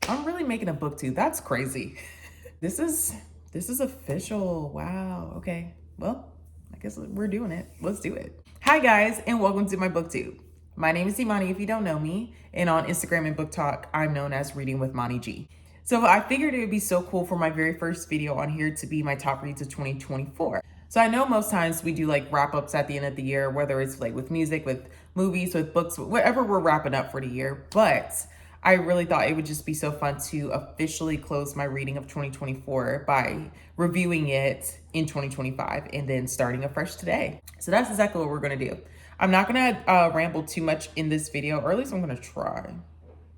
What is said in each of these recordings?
I'm really making a booktube. That's crazy. This is official. Wow. Okay. Well, I guess we're doing it. Let's do it. Hi guys, and welcome to my booktube. My name is Imani if you don't know me, and on Instagram and Book Talk, I'm known as Reading with ManigeE. So I figured it would be so cool for my very first video on here to be my top reads of 2024. So I know most times we do like wrap ups at the end of the year, whether it's like with music, with movies, with books, whatever we're wrapping up for the year. But I really thought it would just be so fun to officially close my reading of 2024 by reviewing it in 2025 and then starting afresh today. So that's exactly what we're gonna do. I'm not gonna ramble too much in this video, or at least I'm gonna try.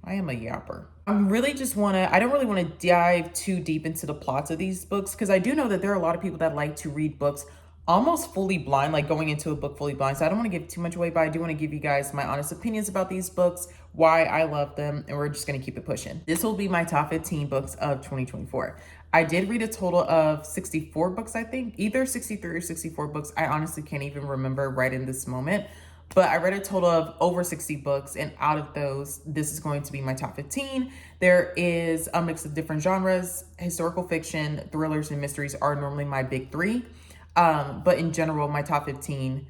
I am a yapper. I don't really wanna dive too deep into the plots of these books, because I do know that there are a lot of people that like to read books almost fully blind, like going into a book fully blind. So I don't want to give too much away, but I do want to give you guys my honest opinions about these books, why I love them, and we're just going to keep it pushing. This will be my top 15 books of 2024. I did read a total of 64 books, I think, either 63 or 64 books. I honestly can't even remember right in this moment, but I read a total of over 60 books, and out of those, this is going to be my top 15. There is a mix of different genres. Historical fiction, thrillers, and mysteries are normally my big three. But in general, my top 15,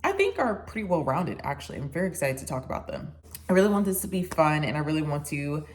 I think, are pretty well-rounded, actually. I'm very excited to talk about them. I really want this to be fun, and I really want to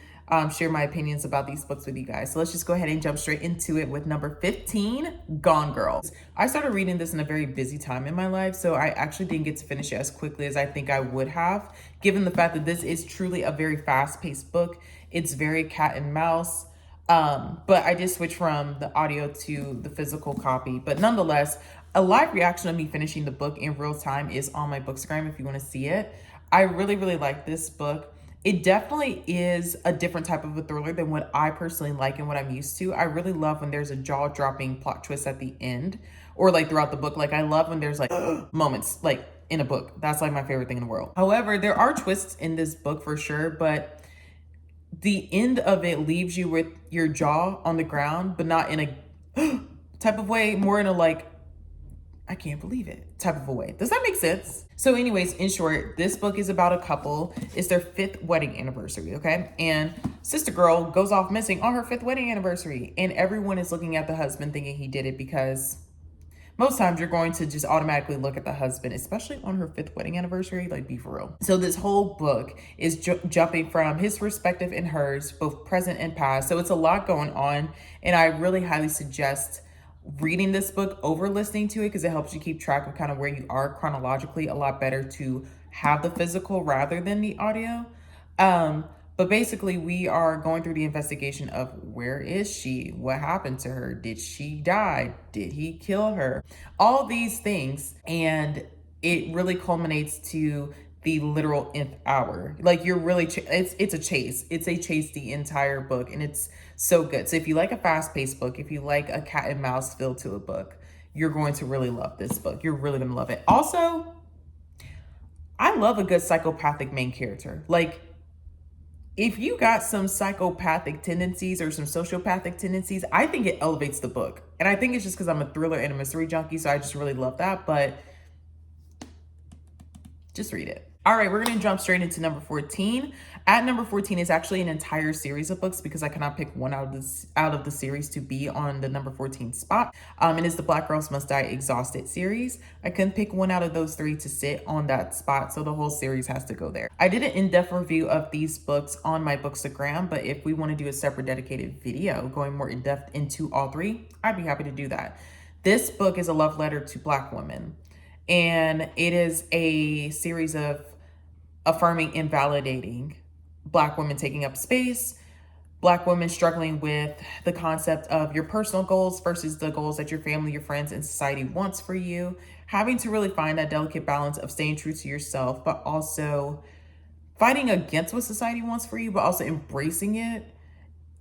share my opinions about these books with you guys. So let's just go ahead and jump straight into it with number 15, Gone Girl. I started reading this in a very busy time in my life, so I actually didn't get to finish it as quickly as I think I would have, given the fact that this is truly a very fast-paced book. It's very cat and mouse. But I did switch from the audio to the physical copy. But nonetheless, a live reaction of me finishing the book in real time is on my Bookstagram if you want to see it. I really, really like this book. It definitely is a different type of a thriller than what I personally like and what I'm used to. I really love when there's a jaw-dropping plot twist at the end, or like throughout the book. Like, I love when there's like moments like in a book. That's like my favorite thing in the world. However, there are twists in this book for sure, but the end of it leaves you with your jaw on the ground, but not in a type of way, more in a like, I can't believe it type of a way. Does that make sense? So anyways, in short, this book is about a couple. It's their 5th wedding anniversary, okay? And sister girl goes off missing on her 5th wedding anniversary, and everyone is looking at the husband thinking he did it, because most times you're going to just automatically look at the husband, especially on her 5th wedding anniversary, like, be for real. So this whole book is jumping from his perspective and hers, both present and past. So it's a lot going on, and I really highly suggest reading this book over listening to it, because it helps you keep track of kind of where you are chronologically a lot better to have the physical rather than the audio. But basically, we are going through the investigation of where is she? What happened to her? Did she die? Did he kill her? All these things. And it really culminates to the literal nth hour. Like, you're really, it's a chase. It's a chase the entire book, and it's so good. So if you like a fast-paced book, if you like a cat and mouse feel to a book, you're going to really love this book. You're really going to love it. Also, I love a good psychopathic main character. Like, if you got some psychopathic tendencies or some sociopathic tendencies, I think it elevates the book. And I think it's just because I'm a thriller and a mystery junkie, so I just really love that. But just read it. All right, we're going to jump straight into number 14. At number 14 is actually an entire series of books, because I cannot pick one out of the series to be on the number 14 spot. And it's the Black Girls Must Die Exhausted series. I couldn't pick one out of those 3 to sit on that spot, so the whole series has to go there. I did an in-depth review of these books on my Bookstagram, but if we want to do a separate dedicated video going more in-depth into all 3, I'd be happy to do that. This book is a love letter to Black women, and it is a series of affirming and validating Black women taking up space, Black women struggling with the concept of your personal goals versus the goals that your family, your friends, and society wants for you, having to really find that delicate balance of staying true to yourself, but also fighting against what society wants for you, but also embracing it.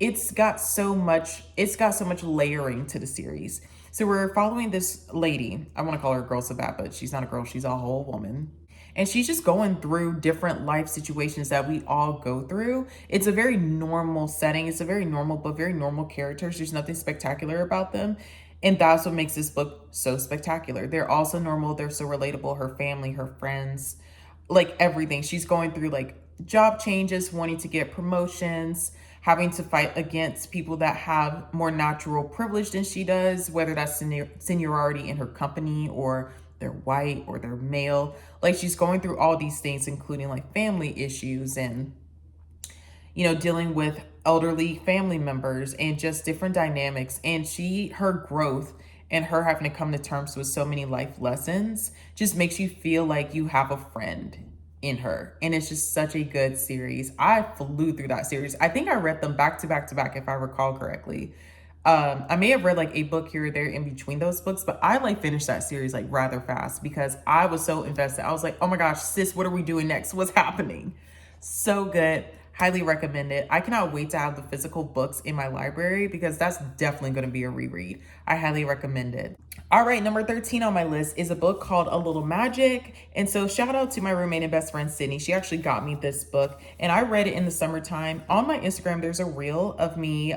It's got so much layering to the series. So we're following this lady. I want to call her Girl Sabat, but she's not a girl, she's a whole woman. And she's just going through different life situations that we all go through. It's a very normal setting. It's a very normal book, very normal characters. There's nothing spectacular about them. And that's what makes this book so spectacular. They're also normal. They're so relatable. Her family, her friends, like everything. She's going through like job changes, wanting to get promotions, having to fight against people that have more natural privilege than she does, whether that's seniority in her company or they're white or they're male. Like, she's going through all these things, including like family issues and, you know, dealing with elderly family members and just different dynamics. And her growth and her having to come to terms with so many life lessons just makes you feel like you have a friend in her. And it's just such a good series. I flew through that series. I think I read them back to back to back, if I recall correctly. I may have read like a book here or there in between those books, but I like finished that series like rather fast because I was so invested. I was like, oh my gosh, sis, what are we doing next? What's happening? So good. Highly recommend it. I cannot wait to have the physical books in my library because that's definitely going to be a reread. I highly recommend it. All right, number 13 on my list is a book called A Little Magic. And so shout out to my roommate and best friend, Sydney. She actually got me this book and I read it in the summertime. On my Instagram, there's a reel of me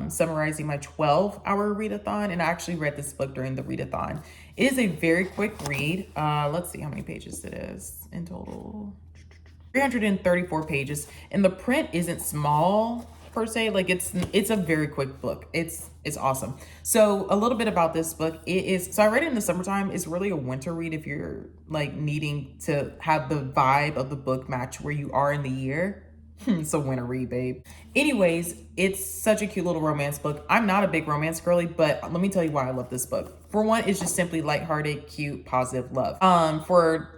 summarizing my 12-hour readathon. And I actually read this book during the readathon. It is a very quick read. Let's see how many pages it is in total. 334 pages, and the print isn't small per se. Like, it's a very quick book. It's awesome. So a little bit about this book. So I read it in the summertime. It's really a winter read if you're like needing to have the vibe of the book match where you are in the year. It's a winter read, babe. Anyways, it's such a cute little romance book. I'm not a big romance girly, but let me tell you why I love this book. For one, it's just simply lighthearted, cute, positive love. For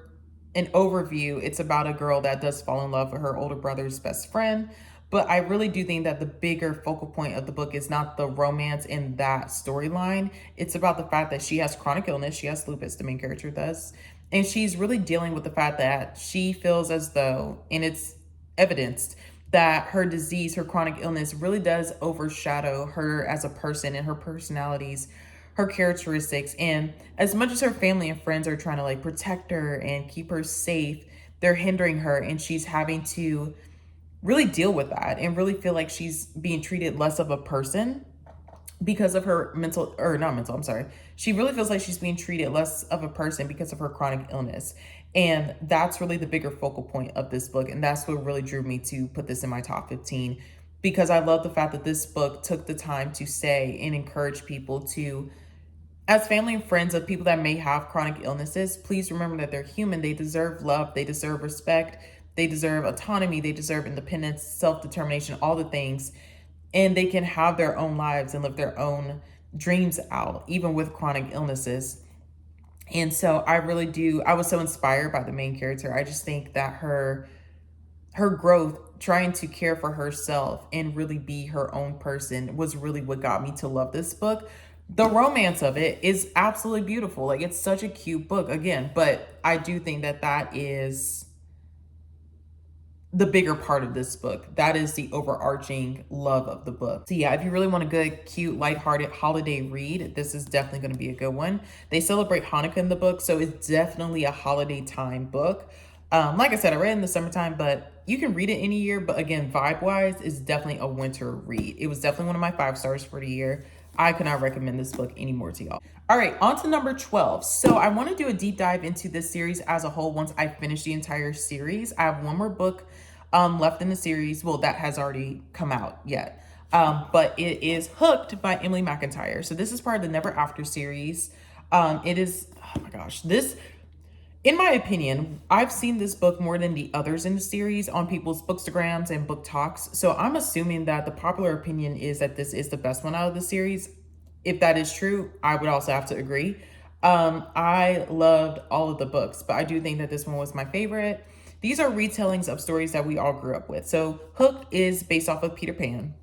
an overview, it's about a girl that does fall in love with her older brother's best friend. But I really do think that the bigger focal point of the book is not the romance in that storyline. It's about the fact that she has chronic illness. She has lupus, the main character does. And she's really dealing with the fact that she feels as though, and it's evidenced, that her disease, her chronic illness really does overshadow her as a person and her personalities, her characteristics. And as much as her family and friends are trying to like protect her and keep her safe, they're hindering her, and she's having to really deal with that and really feel like she's being treated less of a person because of her she really feels like she's being treated less of a person because of her chronic illness. And that's really the bigger focal point of this book, and that's what really drew me to put this in my top 15, because I love the fact that this book took the time to say and encourage people to, as family and friends of people that may have chronic illnesses, please remember that they're human. They deserve love. They deserve respect. They deserve autonomy. They deserve independence, self-determination, all the things. And they can have their own lives and live their own dreams out, even with chronic illnesses. And so I was so inspired by the main character. I just think that her growth, trying to care for herself and really be her own person, was really what got me to love this book. The romance of it is absolutely beautiful. Like, it's such a cute book again, but I do think that that is the bigger part of this book. That is the overarching love of the book. So yeah, if you really want a good, cute, lighthearted holiday read, this is definitely going to be a good one. They celebrate Hanukkah in the book, so it's definitely a holiday time book. Like I said, I read it in the summertime, but you can read it any year. But again, vibe-wise, it's definitely a winter read. It was definitely one of my 5 stars for the year. I could not recommend this book anymore to y'all. All right, on to number 12. So I want to do a deep dive into this series as a whole once I finish the entire series. I have one more book left in the series. Well, that has already come out yet. But it is Hooked by Emily McIntire. So this is part of the Never After series. It is, oh my gosh, in my opinion, I've seen this book more than the others in the series on people's bookstagrams and book talks. So I'm assuming that the popular opinion is that this is the best one out of the series. If that is true, I would also have to agree. I loved all of the books, but I do think that this one was my favorite. These are retellings of stories that we all grew up with. So Hooked is based off of Peter Pan.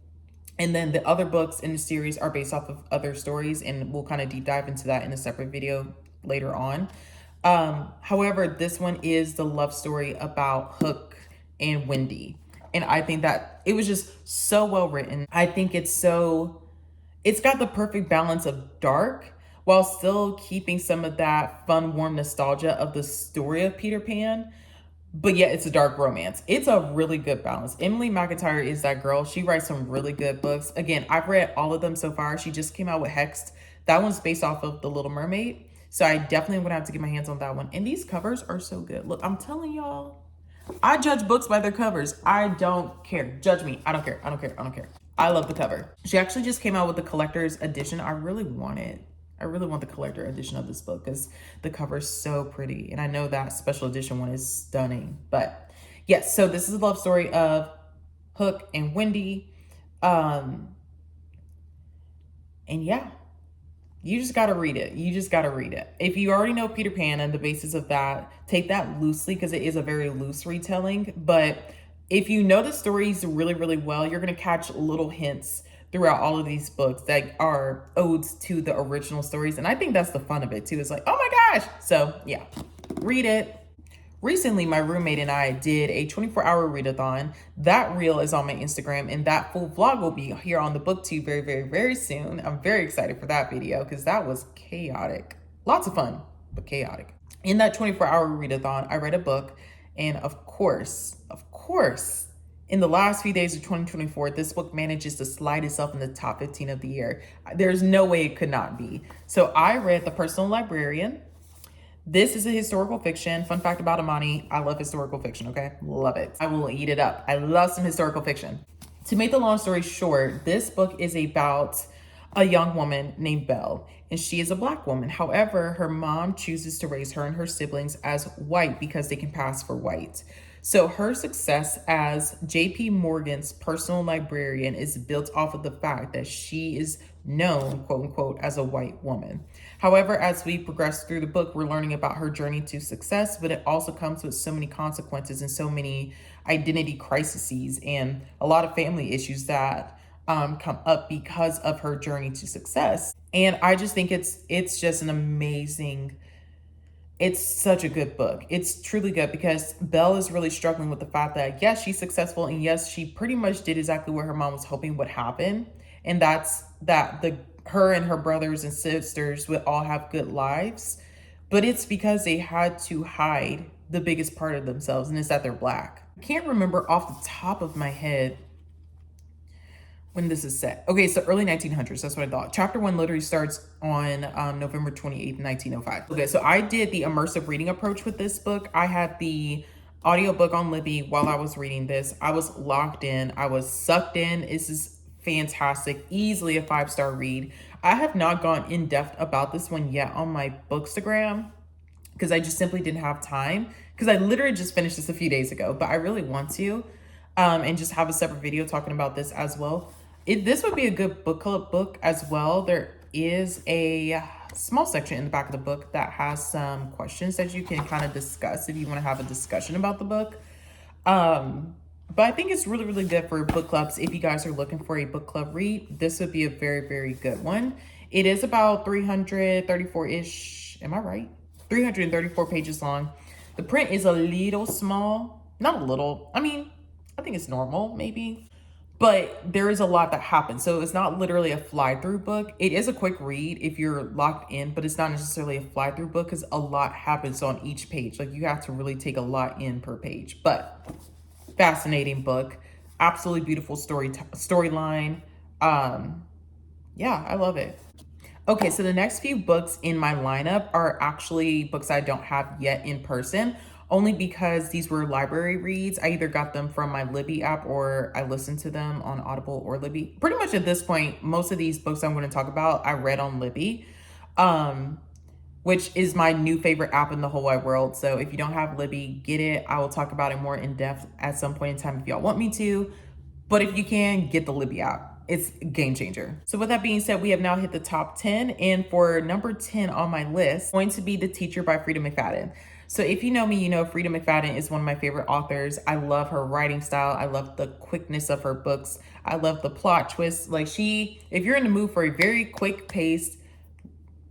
And then the other books in the series are based off of other stories, and we'll kind of deep dive into that in a separate video later on. However, this one is the love story about Hook and Wendy. And I think that it was just so well written. I think it's got the perfect balance of dark while still keeping some of that fun, warm nostalgia of the story of Peter Pan. But yet it's a dark romance. It's a really good balance. Emily McIntire is that girl. She writes some really good books. Again, I've read all of them so far. She just came out with Hexed. That one's based off of The Little Mermaid. So I definitely would have to get my hands on that one. And these covers are so good. Look, I'm telling y'all, I judge books by their covers. I don't care. Judge me. I don't care. I don't care. I don't care. I love the cover. She actually just came out with the collector's edition. I really want it. I really want the collector edition of this book because the cover is so pretty. And I know that special edition one is stunning. But yes, so this is the love story of Hook and Wendy. And yeah, you just got to read it. You just got to read it. If you already know Peter Pan and the basis of that, take that loosely because it is a very loose retelling. But if you know the stories really, really well, you're going to catch little hints throughout all of these books that are odes to the original stories. And I think that's the fun of it too. It's like, oh my gosh. So yeah, read it. Recently, my roommate and I did a 24-hour readathon. That reel is on my Instagram, and that full vlog will be here on the booktube very, very, very soon. I'm very excited for that video because that was chaotic. Lots of fun, but chaotic. In that 24-hour readathon, I read a book, and of course, in the last few days of 2024, this book manages to slide itself in the top 15 of the year. There's no way it could not be. So I read The Personal Librarian. This is a historical fiction. Fun fact about Imani, I love historical fiction, okay? Love it. I will eat it up. I love some historical fiction. To make the long story short, this book is about a young woman named Belle, and she is a Black woman. However, her mom chooses to raise her and her siblings as white because they can pass for white. So her success as JP Morgan's personal librarian is built off of the fact that she is known, quote unquote, as a white woman. However, as we progress through the book, we're learning about her journey to success, but it also comes with so many consequences and so many identity crises and a lot of family issues that come up because of her journey to success. And I just think it's just an amazing, it's such a good book. It's truly good because Belle is really struggling with the fact that yes, she's successful, and yes, she pretty much did exactly what her mom was hoping would happen. And that's that her and her brothers and sisters would all have good lives. But it's because they had to hide the biggest part of themselves, and it's that they're Black. I can't remember off the top of my head when this is set. Okay, so early 1900s, that's what I thought. Chapter 1 literally starts on November 28th, 1905. Okay, so I did the immersive reading approach with this book. I had the audiobook on Libby while I was reading this. I was locked in. I was sucked in. This is fantastic. Easily a 5-star read. I have not gone in depth about this one yet on my Bookstagram because I just simply didn't have time because I literally just finished this a few days ago, but I really want to and just have a separate video talking about this as well. This would be a good book club book as well. There is a small section in the back of the book that has some questions that you can kind of discuss if you want to have a discussion about the book. But I think it's really, really good for book clubs. If you guys are looking for a book club read, this would be a very, very good one. It is about 334-ish, am I right? 334 pages long. The print is a little small, not a little. I mean, I think it's normal maybe. But there is a lot that happens. So it's not literally a fly-through book. It is a quick read if you're locked in, but it's not necessarily a fly-through book because a lot happens on each page. Like you have to really take a lot in per page. But fascinating book. Absolutely beautiful storyline. Yeah, I love it. Okay, so the next few books in my lineup are actually books I don't have yet in person. Only because these were library reads. I either got them from my Libby app or I listened to them on Audible or Libby. Pretty much at this point, most of these books I'm going to talk about, I read on Libby, which is my new favorite app in the whole wide world. So if you don't have Libby, get it. I will talk about it more in depth at some point in time if y'all want me to. But if you can, get the Libby app. It's a game changer. So with that being said, we have now hit the top 10. And for number 10 on my list, going to be The Teacher by Freida McFadden. So if you know me, you know Freida McFadden is one of my favorite authors. I love her writing style. I love the quickness of her books. I love the plot twists. Like if you're in the mood for a very quick paced,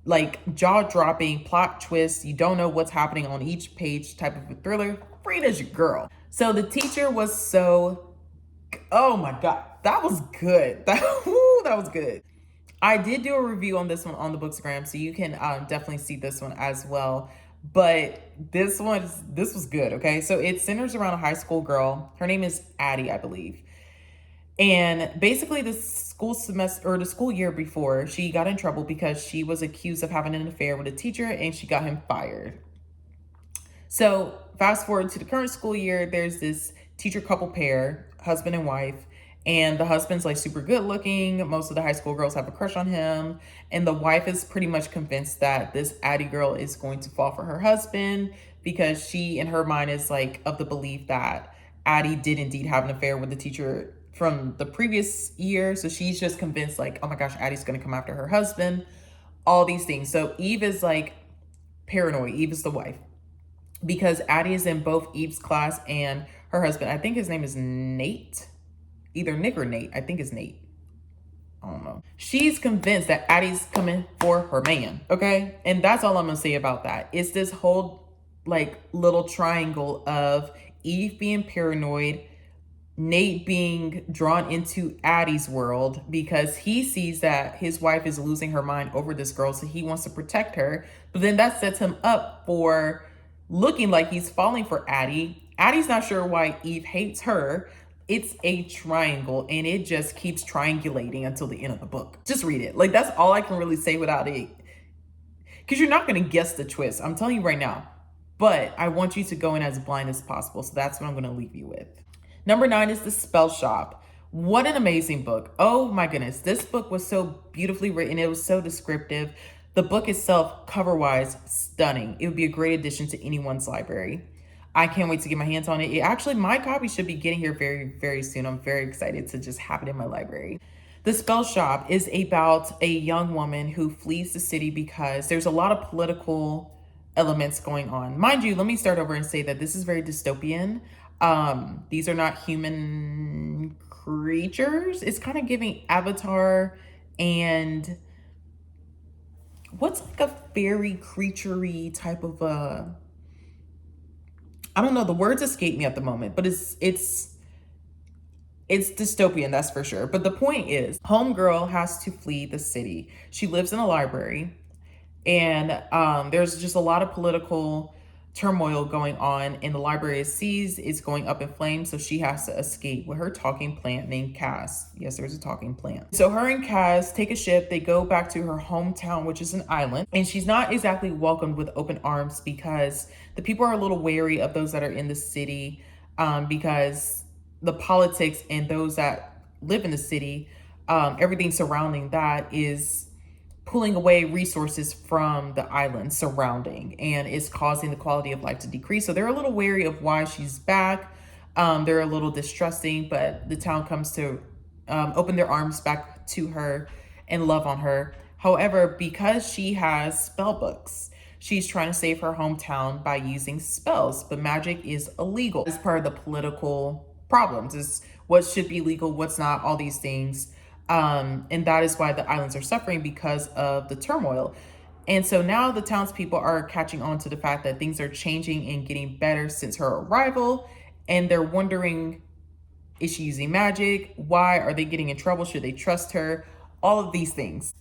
like jaw-dropping plot twist, you don't know what's happening on each page type of a thriller, Freida's your girl. So The Teacher was oh my God, that was good. That was good. I did do a review on this one on the Bookstagram, so you can definitely see this one as well. But this was good, okay? So it centers around a high school girl. Her name is Addie, I believe. And basically the school year before, she got in trouble because she was accused of having an affair with a teacher and she got him fired. So fast forward to the current school year, there's this teacher couple pair, husband and wife, and the husband's like super good looking. Most of the high school girls have a crush on him. And the wife is pretty much convinced that this Addie girl is going to fall for her husband because she, in her mind, is like of the belief that Addie did indeed have an affair with the teacher from the previous year. So she's just convinced like, oh my gosh, Addie's going to come after her husband, all these things. So Eve is like paranoid. Eve is the wife because Addie is in both Eve's class and her husband. I think his name is Nate. Either Nick or Nate. I think it's Nate. I don't know. She's convinced that Addie's coming for her man. Okay. And that's all I'm going to say about that. It's this whole like little triangle of Eve being paranoid, Nate being drawn into Addie's world because he sees that his wife is losing her mind over this girl. So he wants to protect her. But then that sets him up for looking like he's falling for Addie. Addie's not sure why Eve hates her. It's a triangle and it just keeps triangulating until the end of the book. Just read it. Like that's all I can really say without it. Because you're not going to guess the twist. I'm telling you right now. But I want you to go in as blind as possible. So that's what I'm going to leave you with. Number 9 is The Spellshop. What an amazing book. Oh my goodness. This book was so beautifully written. It was so descriptive. The book itself, cover-wise, stunning. It would be a great addition to anyone's library. I can't wait to get my hands on it. Actually, my copy should be getting here very, very soon. I'm very excited to just have it in my library. The Spellshop is about a young woman who flees the city because there's a lot of political elements going on. Mind you, let me start over and say that this is very dystopian. These are not human creatures. It's kind of giving Avatar and what's like a fairy creature-y type of I don't know, the words escape me at the moment, but it's dystopian, that's for sure. But the point is, homegirl has to flee the city. She lives in a library, and there's just a lot of political turmoil going on, and the library is seized. It's going up in flames, so she has to escape with her talking plant named Cass. Yes, there's a talking plant. So her and Cass take a ship. They go back to her hometown, which is an island, and she's not exactly welcomed with open arms because the people are a little wary of those that are in the city because the politics and those that live in the city, everything surrounding that is pulling away resources from the island surrounding, and it's causing the quality of life to decrease. So they're a little wary of why she's back. They're a little distrusting, but the town comes to open their arms back to her and love on her. However, because she has spell books, she's trying to save her hometown by using spells, but magic is illegal. As part of the political problems is what should be legal, what's not, all these things. And that is why the islands are suffering because of the turmoil. And so now the townspeople are catching on to the fact that things are changing and getting better since her arrival. And they're wondering, is she using magic? Why are they getting in trouble? Should they trust her? All of these things.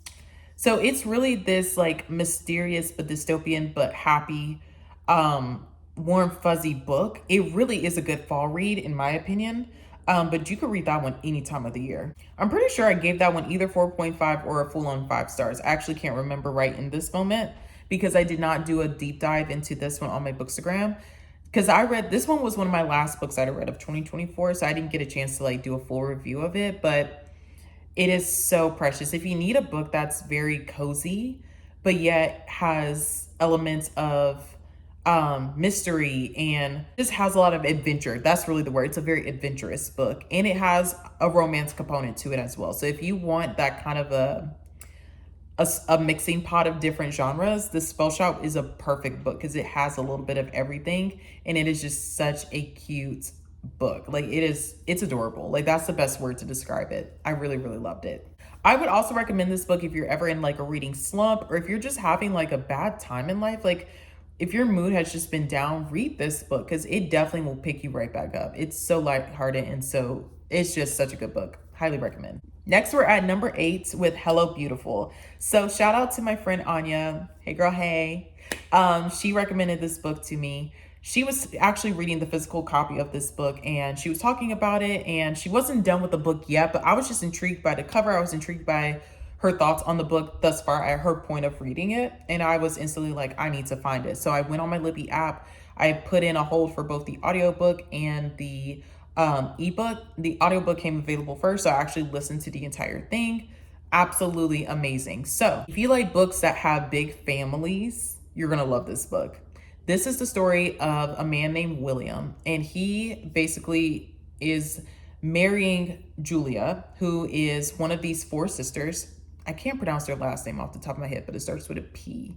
So it's really this like mysterious but dystopian but happy, warm fuzzy book. It really is a good fall read in my opinion. But you could read that one any time of the year. I'm pretty sure I gave that one either 4.5 or a full-on 5 stars. I actually can't remember right in this moment because I did not do a deep dive into this one on my Bookstagram. Because this one was one of my last books that I read of 2024, so I didn't get a chance to like do a full review of it, but it is so precious. If you need a book that's very cozy, but yet has elements of mystery and just has a lot of adventure. That's really the word. It's a very adventurous book, and it has a romance component to it as well. So if you want that kind of a mixing pot of different genres, the Spellshop is a perfect book because it has a little bit of everything, and it is just such a cute book. Like it's adorable. Like that's the best word to describe it. I really, really loved it. I would also recommend this book if you're ever in like a reading slump, or if you're just having like a bad time in life. Like if your mood has just been down, read this book because it definitely will pick you right back up. It's so lighthearted, and so it's just such a good book. Highly recommend. Next, we're at number 8 with Hello Beautiful. So shout out to my friend Anja. Hey girl, hey. She recommended this book to me. She was actually reading the physical copy of this book, and she was talking about it, and she wasn't done with the book yet, but I was just intrigued by the cover. I was intrigued by her thoughts on the book thus far at her point of reading it. And I was instantly like, I need to find it. So I went on my Libby app. I put in a hold for both the audiobook and the ebook. The audiobook came available first, so I actually listened to the entire thing. Absolutely amazing. So if you like books that have big families, you're gonna love this book. This is the story of a man named William, and he basically is marrying Julia, who is one of these four sisters. I can't pronounce their last name off the top of my head, but it starts with a P.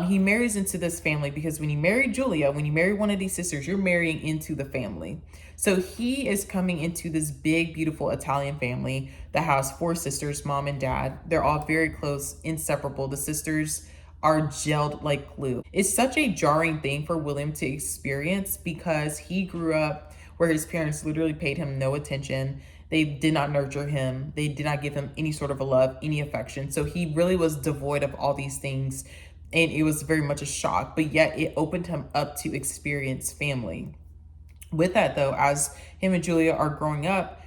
He marries into this family because when you marry Julia, when you marry one of these sisters, you're marrying into the family. So he is coming into this big, beautiful Italian family that has four sisters, mom and dad. They're all very close, inseparable. The sisters are gelled like glue. It's such a jarring thing for William to experience because he grew up where his parents literally paid him no attention. They did not nurture him. They did not give him any sort of a love, any affection. So he really was devoid of all these things. And it was very much a shock, but yet it opened him up to experience family. With that though, as him and Julia are growing up,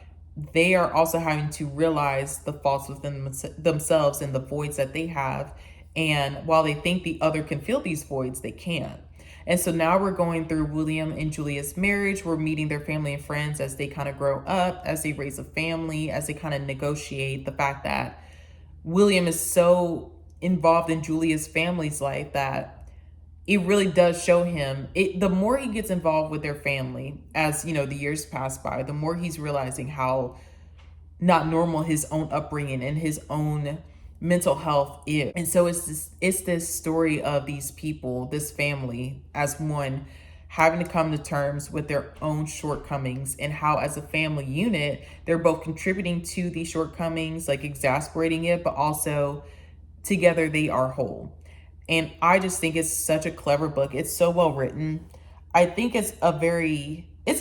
they are also having to realize the faults within themselves and the voids that they have. And while they think the other can fill these voids, they can't. And so now we're going through William and Julia's marriage. We're meeting their family and friends as they kind of grow up, as they raise a family, as they kind of negotiate the fact that William is so involved in Julia's family's life that it really does show him the more he gets involved with their family, as the years pass by, the more he's realizing how not normal his own upbringing and his own mental health is. And so it's this story of these people, this family as one, having to come to terms with their own shortcomings and how as a family unit they're both contributing to these shortcomings, like exasperating it, but also together they are whole. And I just think it's such a clever book. It's so well written. I think it's a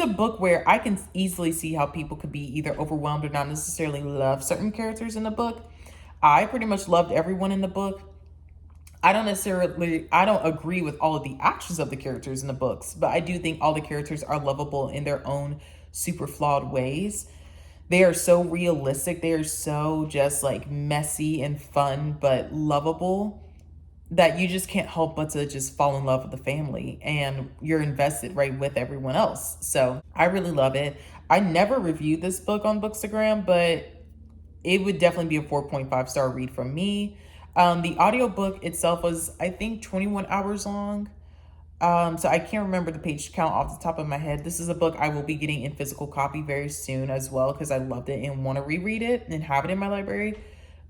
book where I can easily see how people could be either overwhelmed or not necessarily love certain characters in the book. I pretty much loved everyone in the book. I don't agree with all of the actions of the characters in the books, but I do think all the characters are lovable in their own super flawed ways. They are so realistic. They are so just like messy and fun, but lovable, that you just can't help but to just fall in love with the family, and you're invested right with everyone else. So I really love it. I never reviewed this book on Bookstagram, but it would definitely be a 4.5 star read from me. The audiobook itself was, I think, 21 hours long. So I can't remember the page count off the top of my head. This is a book I will be getting in physical copy very soon as well, because I loved it and want to reread it and have it in my library.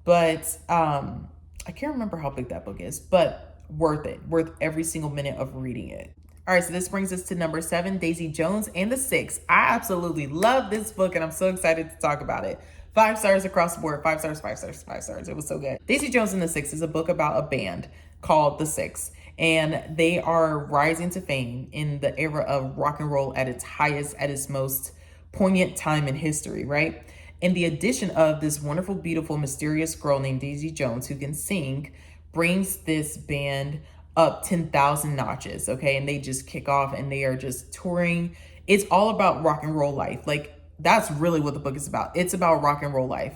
But I can't remember how big that book is, but worth it. Worth every single minute of reading it. All right, so this brings us to number 7, Daisy Jones and the Six. I absolutely love this book, and I'm so excited to talk about it. 5 stars across the board. 5 stars, 5 stars, 5 stars. It was so good. Daisy Jones and the Six is a book about a band called The Six, and they are rising to fame in the era of rock and roll at its highest, at its most poignant time in history, right? And the addition of this wonderful, beautiful, mysterious girl named Daisy Jones who can sing brings this band up 10,000 notches, okay? And they just kick off and they are just touring. It's all about rock and roll life. Like, that's really what the book is about. It's about rock and roll life.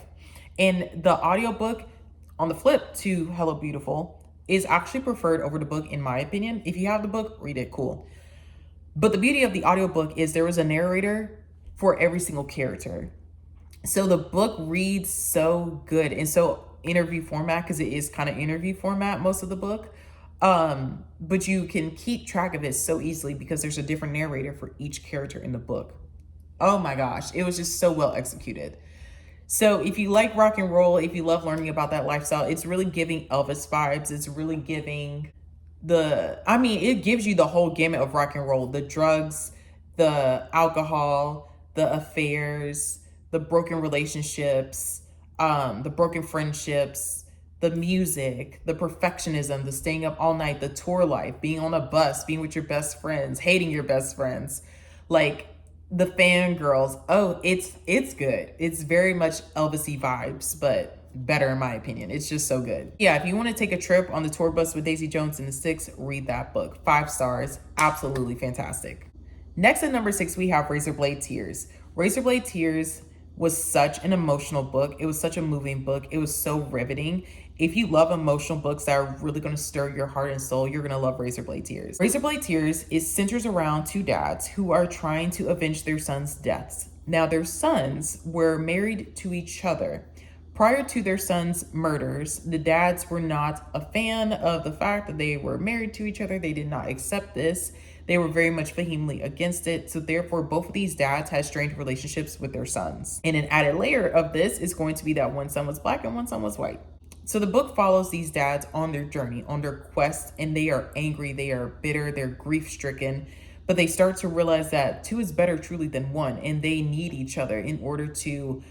And the audiobook, on the flip to Hello Beautiful, is actually preferred over the book, in my opinion. If you have the book, read it, cool. But the beauty of the audiobook is there was a narrator for every single character. So the book reads so good, and so interview format, because it is kind of interview format, most of the book. But you can keep track of it so easily because there's a different narrator for each character in the book. Oh my gosh, it was just so well executed. So if you like rock and roll, if you love learning about that lifestyle, it's really giving Elvis vibes. It's really giving it gives you the whole gamut of rock and roll, the drugs, the alcohol, the affairs, the broken relationships, the broken friendships, the music, the perfectionism, the staying up all night, the tour life, being on a bus, being with your best friends, hating your best friends, like the fangirls. Oh, it's good. It's very much Elvis-y vibes, but better in my opinion. It's just so good. Yeah, if you want to take a trip on the tour bus with Daisy Jones and the Six, read that book. 5 stars. Absolutely fantastic. Next at number 6, we have Razorblade Tears. Razorblade Tears was such an emotional book. It was such a moving book. It was so riveting. If you love emotional books that are really going to stir your heart and soul, you're going to love Razorblade Tears. Razorblade Tears is centers around two dads who are trying to avenge their sons' deaths. Now, their sons were married to each other. Prior to their sons' murders, the dads were not a fan of the fact that they were married to each other. They did not accept this. They were very much vehemently against it. So therefore, both of these dads had strained relationships with their sons. And an added layer of this is going to be that one son was black and one son was white. So the book follows these dads on their journey, on their quest, and they are angry, they are bitter, they're grief-stricken, but they start to realize that two is better truly than one, and they need each other in order to,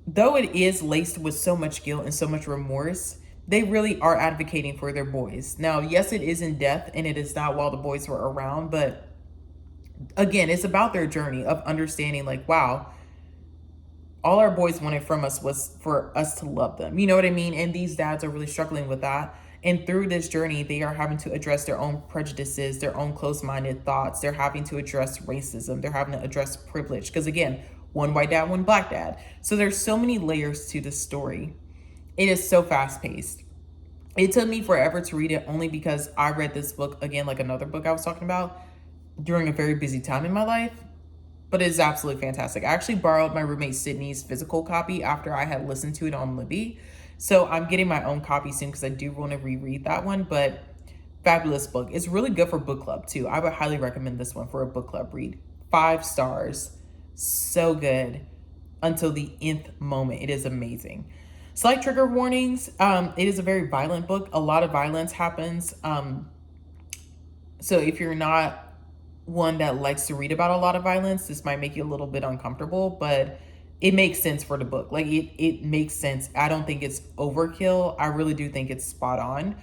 though it is laced with so much guilt and so much remorse, they really are advocating for their boys. Now, yes, it is in death, and it is not while the boys were around, but again, it's about their journey of understanding, like, wow, all our boys wanted from us was for us to love them. You know what I mean? And these dads are really struggling with that. And through this journey, they are having to address their own prejudices, their own closed-minded thoughts. They're having to address racism. They're having to address privilege. Because again, one white dad, one black dad. So there's so many layers to the story. It is so fast-paced. It took me forever to read it only because I read this book, again, like another book I was talking about, during a very busy time in my life. But it's absolutely fantastic. I actually borrowed my roommate Sydney's physical copy after I had listened to it on Libby. So I'm getting my own copy soon because I do want to reread that one. But fabulous book. It's really good for book club too. I would highly recommend this one for a book club read. 5 stars. So good. Until the nth moment. It is amazing. Slight trigger warnings. It is a very violent book. A lot of violence happens. So if you're not one that likes to read about a lot of violence, this might make you a little bit uncomfortable, but it makes sense for the book. Like it makes sense. I don't think it's overkill. I really do think it's spot on.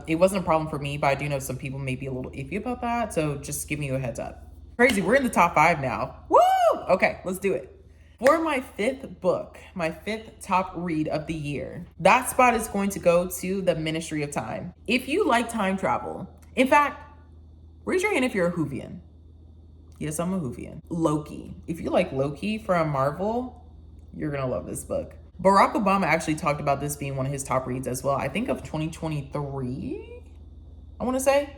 It wasn't a problem for me, but I do know some people may be a little iffy about that. So just giving you a heads up. Crazy. We're in the top 5 now. Woo! Okay, let's do it. For my 5th book, my 5th top read of the year, that spot is going to go to The Ministry of Time. If you like time travel, in fact, raise your hand if you're a Whovian. Yes, I'm a Whovian. Loki. If you like Loki from Marvel, you're going to love this book. Barack Obama actually talked about this being one of his top reads as well. I think of 2023, I want to say.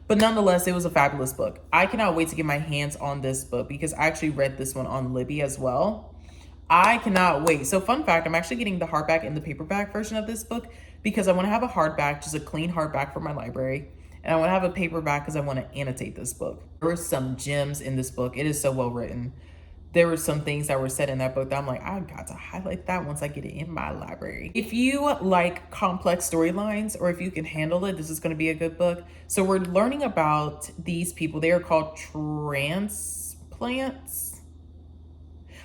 But nonetheless, it was a fabulous book. I cannot wait to get my hands on this book because I actually read this one on Libby as well. I cannot wait. So fun fact, I'm actually getting the hardback and the paperback version of this book because I want to have a hardback, just a clean hardback for my library. And I want to have a paperback because I want to annotate this book. There were some gems in this book. It is so well written. There were some things that were said in that book that I'm like, I got to highlight that once I get it in my library. If you like complex storylines or if you can handle it, this is going to be a good book. So we're learning about these people. They are called transplants.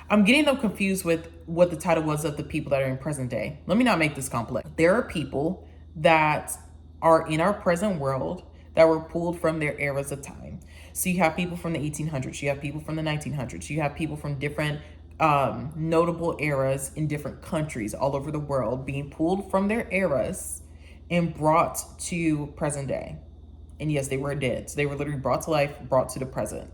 I'm getting them confused with what the title was of the people that are in present day. Let me not make this complex. There are people that are in our present world that were pulled from their eras of time. So you have people from the 1800s, you have people from the 1900s, you have people from different notable eras in different countries all over the world being pulled from their eras and brought to present day. And yes, they were dead. So they were literally brought to life, brought to the present.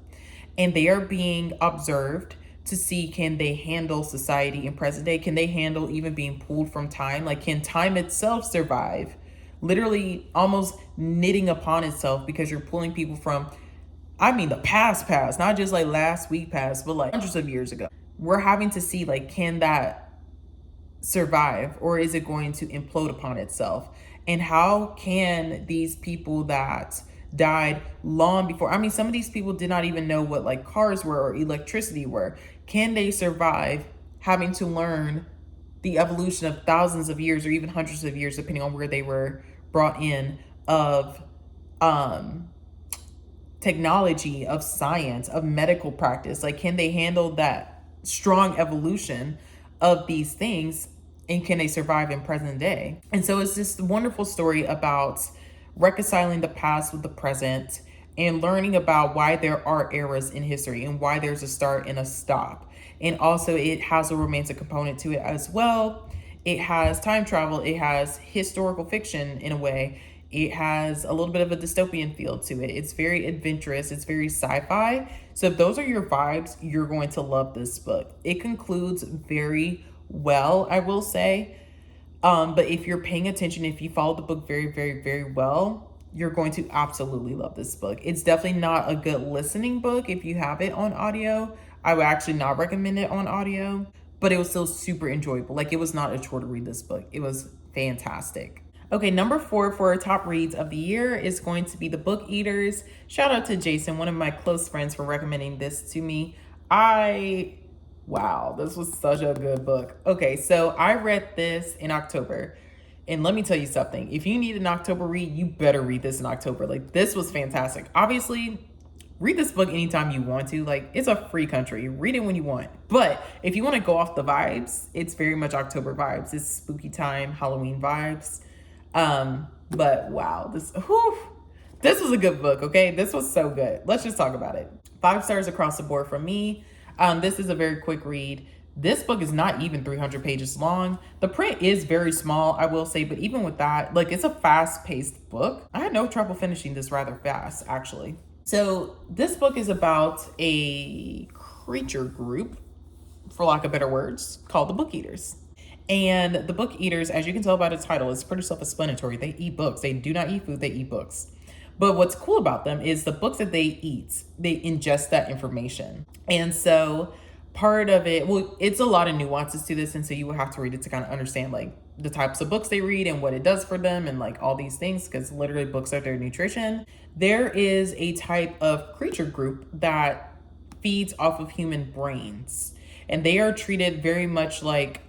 And they are being observed to see, can they handle society in present day? Can they handle even being pulled from time? Like, can time itself survive? Literally almost knitting upon itself because you're pulling people from, I mean, the past, not just like last week past, but like hundreds of years ago. We're having to see, like, can that survive or is it going to implode upon itself? And how can these people that died long before, I mean, some of these people did not even know what like cars were or electricity were. Can they survive having to learn the evolution of thousands of years or even hundreds of years, depending on where they were brought in, of technology, of science, of medical practice? Like, can they handle that strong evolution of these things, and can they survive in present day? And so it's this wonderful story about reconciling the past with the present and learning about why there are eras in history and why there's a start and a stop. And also it has a romantic component to it as well. It has time travel. It has historical fiction in a way. It has a little bit of a dystopian feel to it. It's very adventurous. It's very sci-fi. So if those are your vibes, you're going to love this book. It concludes very well, I will say. But if you're paying attention, if you follow the book very, very, very well, you're going to absolutely love this book. It's definitely not a good listening book if you have it on audio. I would actually not recommend it on audio, but it was still super enjoyable. Like, it was not a chore to read this book. It was fantastic. Okay, number 4 for our top reads of the year is going to be the Bookeaters. Shout out to Jason, one of my close friends, for recommending this to me. Wow, this was such a good book. Okay, so I read this in October. And let me tell you something. If you need an October read, you better read this in October. Like, this was fantastic. Obviously, read this book anytime you want to. Like, it's a free country. Read it when you want. But if you want to go off the vibes, it's very much October vibes. It's spooky time, Halloween vibes. But wow, this was a good book, okay? This was so good. Let's just talk about it. 5 stars across the board from me. This is a very quick read. This book is not even 300 pages long. The print is very small, I will say, but even with that, like, it's a fast-paced book. I had no trouble finishing this rather fast, actually. So this book is about a creature group, for lack of better words, called the Bookeaters. And the Bookeaters, as you can tell by the title, is pretty self-explanatory. They eat books. They do not eat food, they eat books. But what's cool about them is the books that they eat, they ingest that information. And so part of it, well, it's a lot of nuances to this, and so you will have to read it to kind of understand, like, the types of books they read and what it does for them and, like, all these things, because literally books are their nutrition. There is a type of creature group that feeds off of human brains, and they are treated very much like,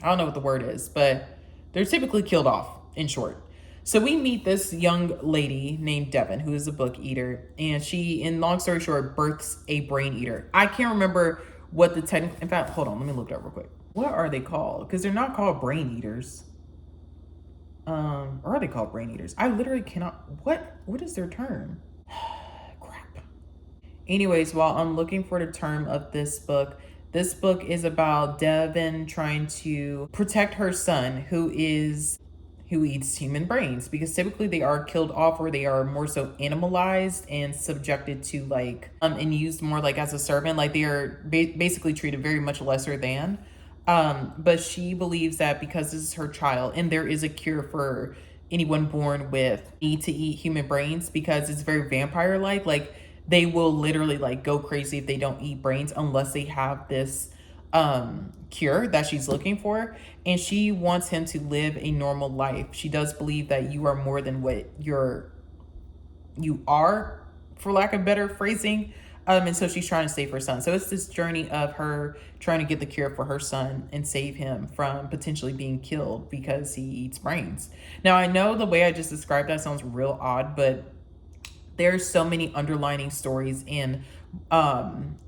I don't know what the word is, but they're typically killed off, in short. So we meet this young lady named Devin, who is a book eater, and she, in long story short, births a brain eater. I can't remember what the technical, in fact, hold on, let me look it up real quick. What are they called? Because they're not called brain eaters. Or are they called brain eaters? I literally cannot, what is their term? Crap. Anyways, while I'm looking for the term of this book is about Devin trying to protect her son, who eats human brains, because typically they are killed off, or they are more so animalized and subjected to, like, and used more like as a servant. Like, they are basically treated very much lesser than. But she believes that because this is her child, and there is a cure for anyone born with need to eat human brains, because it's very vampire-like. Like, they will literally, like, go crazy if they don't eat brains unless they have this cure that she's looking for. And she wants him to live a normal life. She does believe that you are more than what you are, for lack of better phrasing. And so she's trying to save her son. So it's this journey of her trying to get the cure for her son and save him from potentially being killed because he eats brains. Now, I know the way I just described that sounds real odd, but there's so many underlining stories and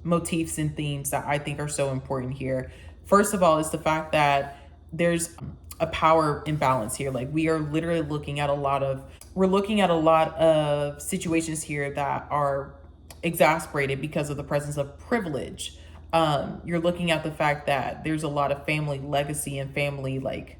motifs and themes that I think are so important here. First of all, is the fact that there's a power imbalance here. Like, we are literally looking at a lot of situations here that are exasperated because of the presence of privilege. You're looking at the fact that there's a lot of family legacy and family, like,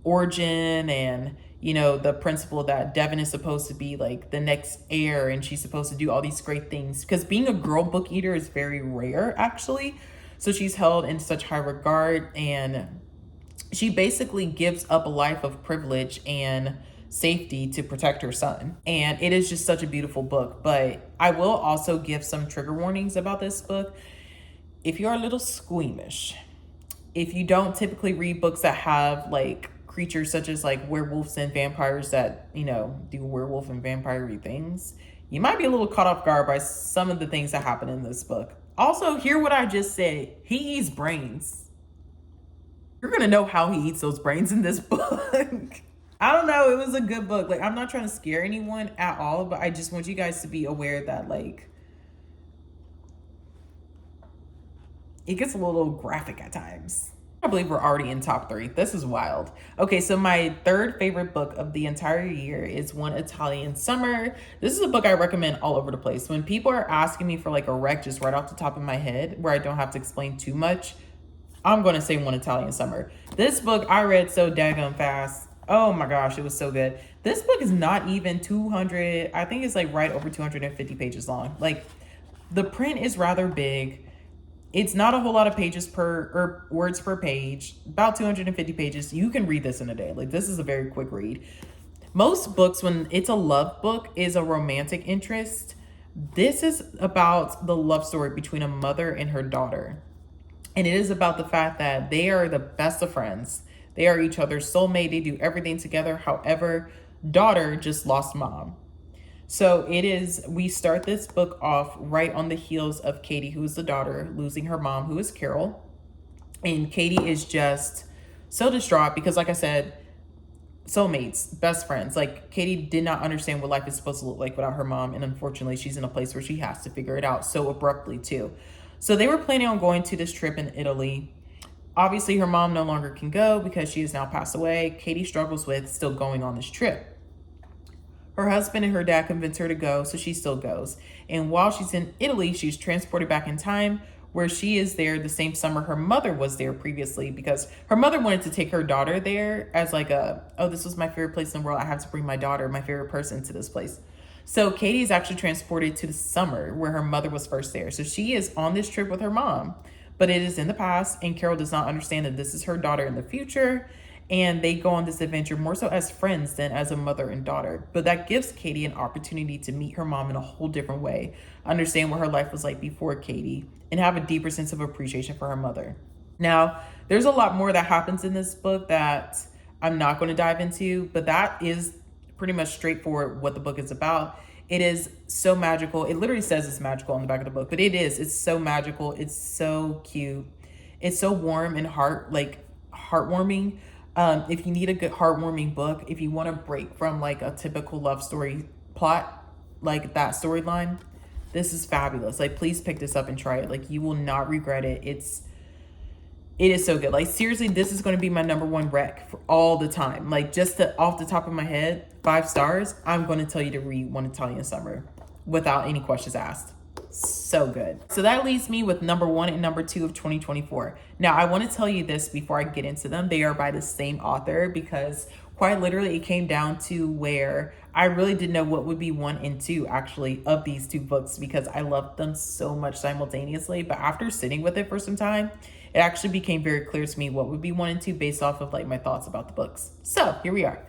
origin, and, you know, the principle that Devin is supposed to be, like, the next heir, and she's supposed to do all these great things, because being a girl book eater is very rare, actually. So she's held in such high regard, and she basically gives up a life of privilege and safety to protect her son. And it is just such a beautiful book. But I will also give some trigger warnings about this book. If you're a little squeamish, if you don't typically read books that have, like, creatures such as, like, werewolves and vampires that, you know, do werewolf and vampire-y things, you might be a little caught off guard by some of the things that happen in this book. Also, hear what I just said. He eats brains. You're gonna know how he eats those brains in this book. I don't know, it was a good book. Like, I'm not trying to scare anyone at all, but I just want you guys to be aware that, like, it gets a little graphic at times. I believe we're already in top 3. This is wild. Okay, so my third favorite book of the entire year is One Italian Summer. This is a book I recommend all over the place. When people are asking me for, like, a rec just right off the top of my head, where I don't have to explain too much, I'm going to say One Italian Summer. This book I read so daggone fast. Oh my gosh, it was so good. This book is not even 200, I think it's like right over 250 pages long. Like, the print is rather big. It's not a whole lot of pages or words per page, about 250 pages. You can read this in a day. Like, this is a very quick read. Most books, when it's a love book, is a romantic interest. This is about the love story between a mother and her daughter. And it is about the fact that they are the best of friends. They are each other's soulmate. They do everything together. However, daughter just lost mom. So we start this book off right on the heels of Katie, who is the daughter, losing her mom, who is Carol. And Katie is just so distraught because, like I said, soulmates, best friends. Like, Katie did not understand what life is supposed to look like without her mom. And unfortunately, she's in a place where she has to figure it out so abruptly too. So they were planning on going to this trip in Italy. Obviously, her mom no longer can go because she has now passed away. Katie struggles with still going on this trip. Her husband and her dad convince her to go, so she still goes. And while she's in Italy, she's transported back in time, where she is there the same summer her mother was there previously, because her mother wanted to take her daughter there as like this was my favorite place in the world. I have to bring my daughter, my favorite person, to this place. So Katie is actually transported to the summer where her mother was first there. So she is on this trip with her mom, but it is in the past, and Carol does not understand that this is her daughter in the future. And they go on this adventure more so as friends than as a mother and daughter. But that gives Katie an opportunity to meet her mom in a whole different way, understand what her life was like before Katie, and have a deeper sense of appreciation for her mother. Now, there's a lot more that happens in this book that I'm not going to dive into, but that is pretty much straightforward what the book is about. It is so magical. It literally says it's magical on the back of the book, but it is. It's so magical. It's so cute. It's so warm and heartwarming. If you need a good heartwarming book, if you want to break from like a typical love story plot, like that storyline, this is fabulous. Like, please pick this up and try it. Like, you will not regret it. It is so good. Like, seriously, this is going to be my number one rec for all the time. Like, off the top of my head, 5 stars, I'm going to tell you to read One Italian Summer without any questions asked. So good. So that leaves me with number 1 and number 2 of 2024. Now, I want to tell you this before I get into them. They are by the same author, because quite literally it came down to where I really didn't know what would be 1 and 2 actually of these 2 books, because I loved them so much simultaneously. But after sitting with it for some time, it actually became very clear to me what would be 1 and 2 based off of like my thoughts about the books. So here we are.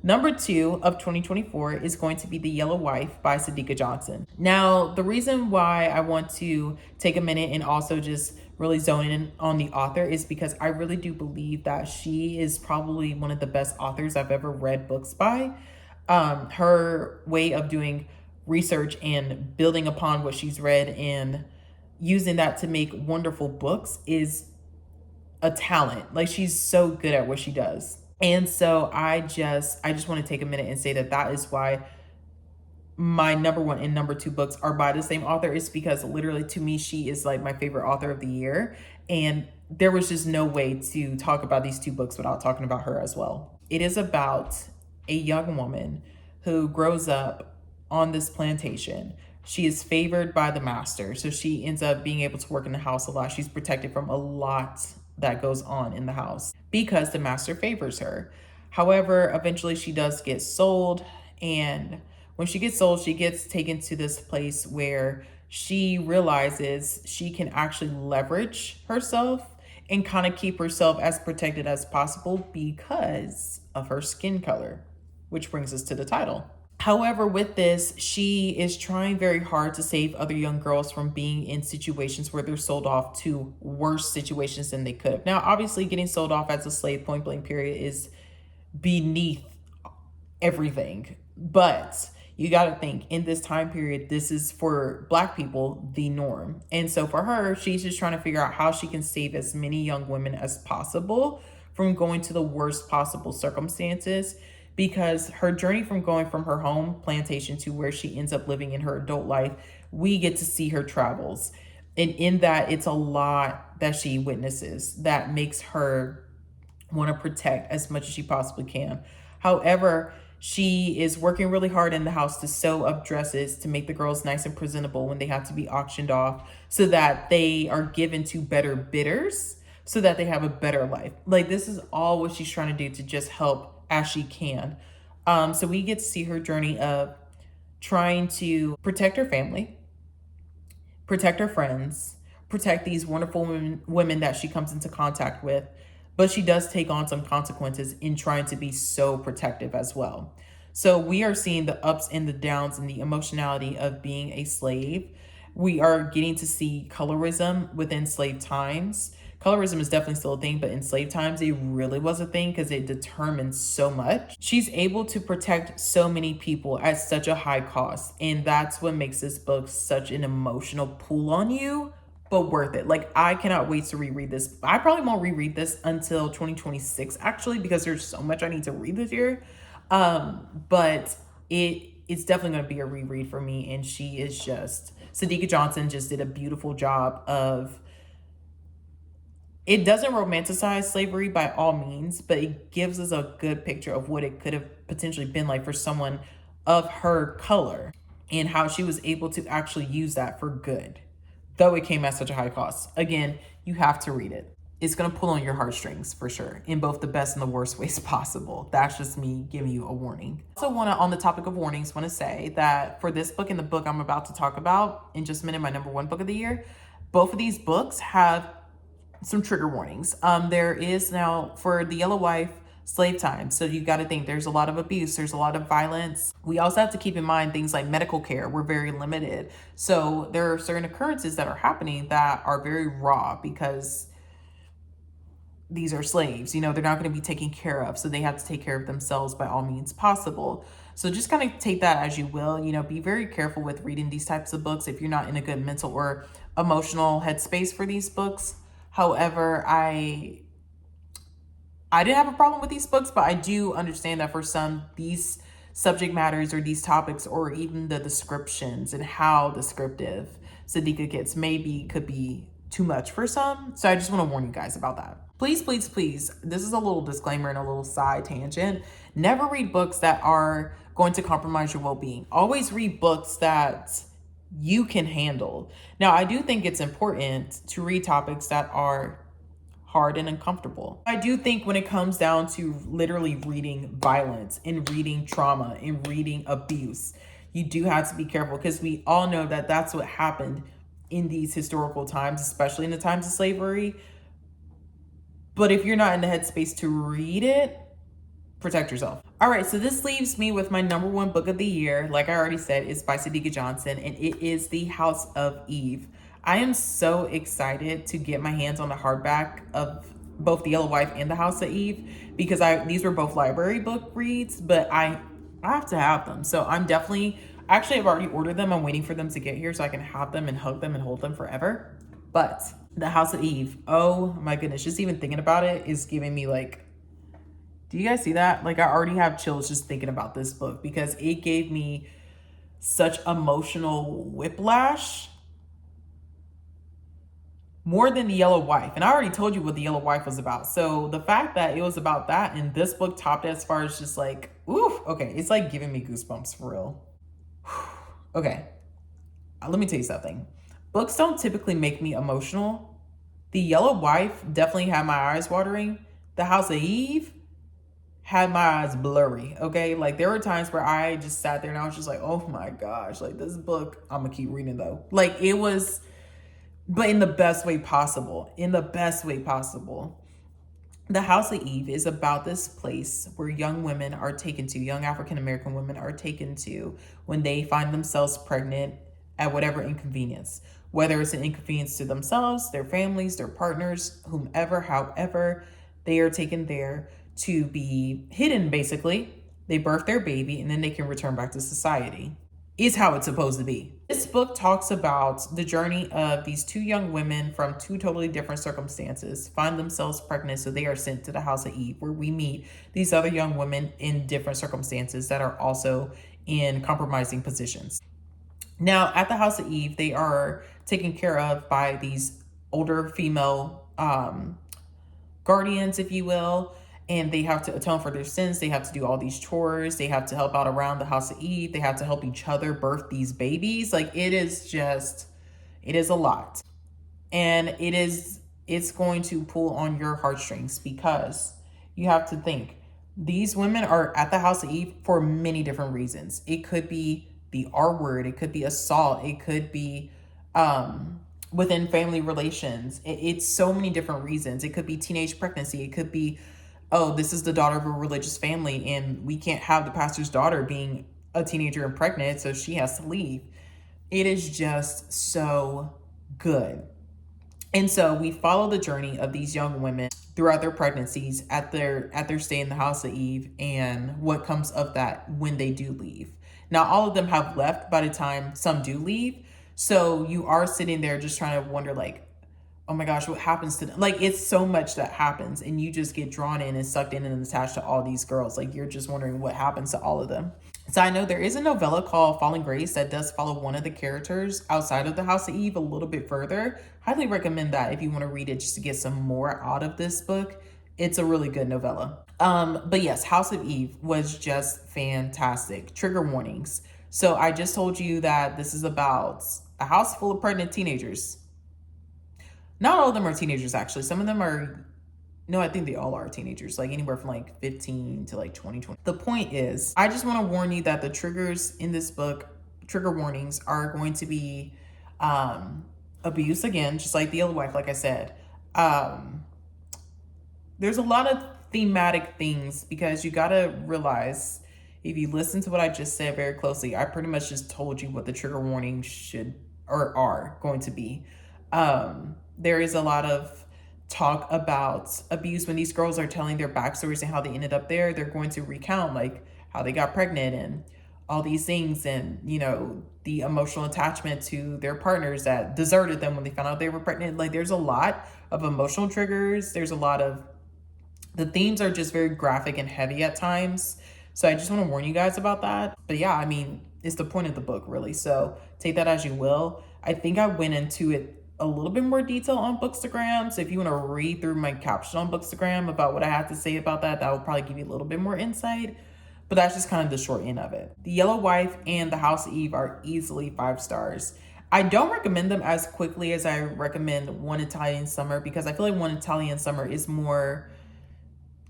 Number 2 of 2024 is going to be The Yellow Wife by Sadeqa Johnson. Now, the reason why I want to take a minute and also just really zone in on the author is because I really do believe that she is probably one of the best authors I've ever read books by. Her way of doing research and building upon what she's read and using that to make wonderful books is a talent. Like, she's so good at what she does. And so I just want to take a minute and say that is why my number 1 and number 2 books are by the same author. Is because literally, to me, she is like my favorite author of the year. And there was just no way to talk about these 2 books without talking about her as well. It is about a young woman who grows up on this plantation. She is favored by the master, so she ends up being able to work in the house a lot. She's protected from a lot that goes on in the house because the master favors her. However, eventually she does get sold, and when she gets sold, she gets taken to this place where she realizes she can actually leverage herself and kind of keep herself as protected as possible because of her skin color, which brings us to the title. However, with this, she is trying very hard to save other young girls from being in situations where they're sold off to worse situations than they could have. Now, obviously, getting sold off as a slave, point blank period, is beneath everything. But you got to think, in this time period, this is for Black people the norm. And so for her, she's just trying to figure out how she can save as many young women as possible from going to the worst possible circumstances, because her journey from going from her home plantation to where she ends up living in her adult life, we get to see her travels. And in that, it's a lot that she witnesses that makes her want to protect as much as she possibly can. However, she is working really hard in the house to sew up dresses to make the girls nice and presentable when they have to be auctioned off, so that they are given to better bidders, so that they have a better life. Like, this is all what she's trying to do to just help as she can. So we get to see her journey of trying to protect her family, protect her friends, protect these wonderful women that she comes into contact with. But she does take on some consequences in trying to be so protective as well. So we are seeing the ups and the downs and the emotionality of being a slave. We are getting to see colorism within slave times. Colorism is definitely still a thing, but in slave times, it really was a thing because it determined so much. She's able to protect so many people at such a high cost. And that's what makes this book such an emotional pull on you, but worth it. Like, I cannot wait to reread this. I probably won't reread this until 2026, actually, because there's so much I need to read this year. But it's definitely going to be a reread for me. And she is just, Sadeqa Johnson just did a beautiful job of, it doesn't romanticize slavery by all means, but it gives us a good picture of what it could have potentially been like for someone of her color and how she was able to actually use that for good, though it came at such a high cost. Again, you have to read it. It's going to pull on your heartstrings for sure, in both the best and the worst ways possible. That's just me giving you a warning. Also want to, on the topic of warnings, want to say that for this book and the book I'm about to talk about in just a minute, my #1 book of the year, both of these books have some trigger warnings. There is now, for the Yellow Wife, slave time. So you got to think there's a lot of abuse, there's a lot of violence. We also have to keep in mind things like medical care. We're very limited. So there are certain occurrences that are happening that are very raw because these are slaves. You know, they're not going to be taken care of. So they have to take care of themselves by all means possible. So just kind of take that as you will. You know, be very careful with reading these types of books if you're not in a good mental or emotional headspace for these books. However, I didn't have a problem with these books, but I do understand that for some, these subject matters or these topics or even the descriptions and how descriptive Sadeqa gets maybe could be too much for some. So I just want to warn you guys about that. Please, please, please, this is a little disclaimer and a little side tangent. Never read books that are going to compromise your well-being. Always read books that you can handle. Now, I do think it's important to read topics that are hard and uncomfortable. I do think when it comes down to literally reading violence and reading trauma and reading abuse, you do have to be careful because we all know that that's what happened in these historical times, especially in the times of slavery. But if you're not in the headspace to read it, protect yourself. All right, so this leaves me with my #1 book of the year. Like I already said, it's by Sadeqa Johnson, and it is The House of Eve. I am so excited to get my hands on the hardback of both The Yellow Wife and The House of Eve because these were both library book reads, but I have to have them. So I'm definitely, actually I've already ordered them. I'm waiting for them to get here so I can have them and hug them and hold them forever. But The House of Eve, oh my goodness, just even thinking about it is giving me like, do you guys see that? Like I already have chills just thinking about this book because it gave me such emotional whiplash. More than The Yellow Wife. And I already told you what The Yellow Wife was about. So the fact that it was about that and this book topped it as far as just like, oof, okay. It's like giving me goosebumps for real. Okay. Let me tell you something. Books don't typically make me emotional. The Yellow Wife definitely had my eyes watering. The House of Eve had my eyes blurry, okay? Like there were times where I just sat there and I was just like, oh my gosh, like this book, I'm gonna keep reading though. Like it was, but in the best way possible, in the best way possible. The House of Eve is about this place where young women are taken to, young African-American women are taken to when they find themselves pregnant at whatever inconvenience, whether it's an inconvenience to themselves, their families, their partners, whomever, however, they are taken there to be hidden, basically. They birth their baby and then they can return back to society. Is how it's supposed to be. This book talks about the journey of these two young women from two totally different circumstances, find themselves pregnant, so they are sent to the House of Eve, where we meet these other young women in different circumstances that are also in compromising positions. Now, at the House of Eve, they are taken care of by these older female guardians, if you will, and they have to atone for their sins. They have to do all these chores. They have to help out around the House of Eve. They have to help each other birth these babies. Like it is a lot. And it's going to pull on your heartstrings because you have to think, These women are at the House of Eve for many different reasons. It could be the R word, it could be assault, it could be within family relations. It's so many different reasons. It could be teenage pregnancy. It could be, oh, this is the daughter of a religious family and we can't have the pastor's daughter being a teenager and pregnant, so she has to leave. It is just so good. And so we follow the journey of these young women throughout their pregnancies, at their stay in the House of Eve, and what comes of that when they do leave. Now, all of them have left by the time some do leave. So you are sitting there just trying to wonder, like, oh my gosh, what happens to them? Like, it's so much that happens, and you just get drawn in and sucked in and attached to all these girls. Like, you're just wondering what happens to all of them. So I know there is a novella called Fallen Grace that does follow one of the characters outside of the House of Eve a little bit further. Highly recommend that if you want to read it just to get some more out of this book. It's a really good novella. But yes, House of Eve was just fantastic. Trigger warnings. So I just told you that this is about a house full of pregnant teenagers. Not all of them are teenagers, actually. Some of them are, no, I think they all are teenagers, like anywhere from like 15 to like 20. The point is, I just want to warn you that the triggers in this book, trigger warnings, are going to be abuse again, just like the Yellow Wife, like I said. There's a lot of thematic things, because you got to realize, if you listen to what I just said very closely, I pretty much just told you what the trigger warnings should or are going to be. There is a lot of talk about abuse when these girls are telling their backstories and how they ended up there. They're going to recount like how they got pregnant and all these things, and you know, the emotional attachment to their partners that deserted them when they found out they were pregnant. Like, there's a lot of emotional triggers. There's a lot of, the themes are just very graphic and heavy at times. So I just want to warn you guys about that. But yeah, I mean, it's the point of the book, really. So take that as you will. I think I went into it a little bit more detail on Bookstagram. So if you want to read through my caption on Bookstagram about what I have to say about that, that will probably give you a little bit more insight. But that's just kind of the short end of it. The Yellow Wife and the House of Eve are easily 5 stars. I don't recommend them as quickly as I recommend One Italian Summer, because I feel like One Italian Summer is more,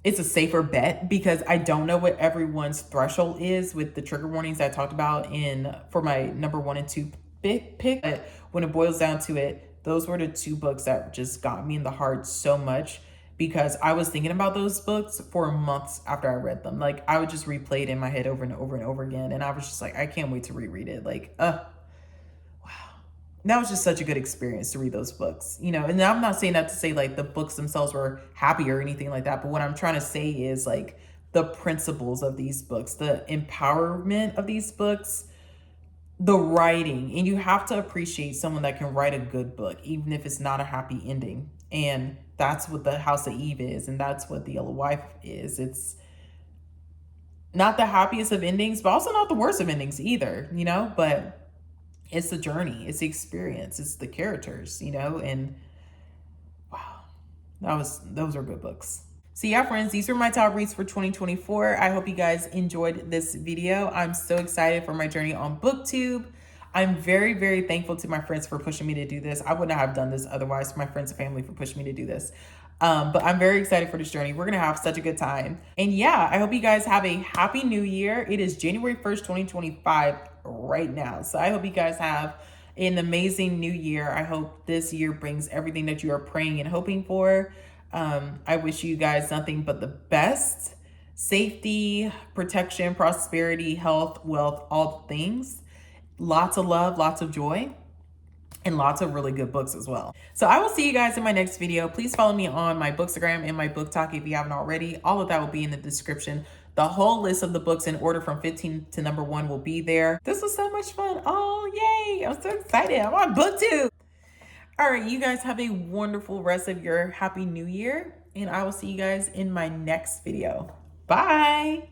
it's a safer bet, because I don't know what everyone's threshold is with the trigger warnings I talked about for my number 1 and 2 pick. But when it boils down to it, those were the 2 books that just got me in the heart so much, because I was thinking about those books for months after I read them. Like, I would just replay it in my head over and over and over again. And I was just like, I can't wait to reread it. Like, wow. That was just such a good experience to read those books, you know. And I'm not saying that to say like the books themselves were happy or anything like that. But what I'm trying to say is like the principles of these books, the empowerment of these books, the writing. And you have to appreciate someone that can write a good book, even if it's not a happy ending. And that's what the House of Eve is, and that's what the Yellow Wife is. It's not the happiest of endings, but also not the worst of endings either, you know. But it's the journey, it's the experience, it's the characters, you know. And wow, those are good books. So yeah, friends, these were my top reads for 2024. I hope you guys enjoyed this video. I'm so excited for my journey on BookTube. I'm very, very thankful to my friends for pushing me to do this. I would not have done this otherwise. My friends and family for pushing me to do this. But I'm very excited for this journey. We're going to have such a good time. And yeah, I hope you guys have a happy new year. It is January 1st, 2025 right now. So I hope you guys have an amazing new year. I hope this year brings everything that you are praying and hoping for. I wish you guys nothing but the best. Safety, protection, prosperity, health, wealth, all the things. Lots of love, lots of joy, and lots of really good books as well. So I will see you guys in my next video. Please follow me on my Bookstagram and my book talk if you haven't already. All of that will be in the description. The whole list of the books in order from 15 to number 1 will be there. This was so much fun. Oh, yay. I'm so excited. I'm on BookTube. All right, you guys have a wonderful rest of your happy new year, and I will see you guys in my next video. Bye.